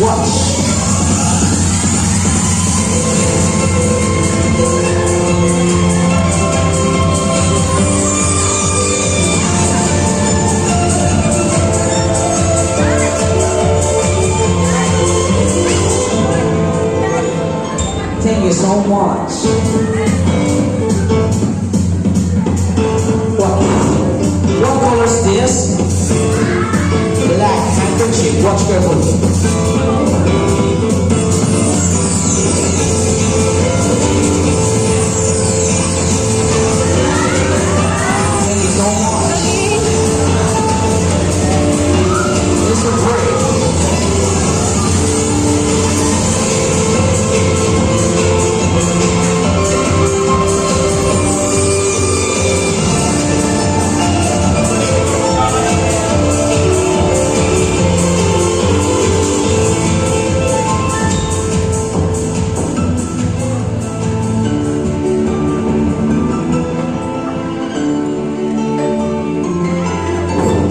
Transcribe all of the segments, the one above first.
Watch. 'Thank you so much. What color is this? Black handkerchief. Watch carefully. Thank you so much. This is great.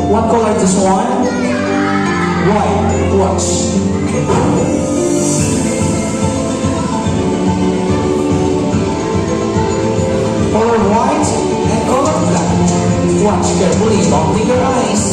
What color is this one? White. Watch. Color white and color black. Watch carefully. Don't blink your eyes.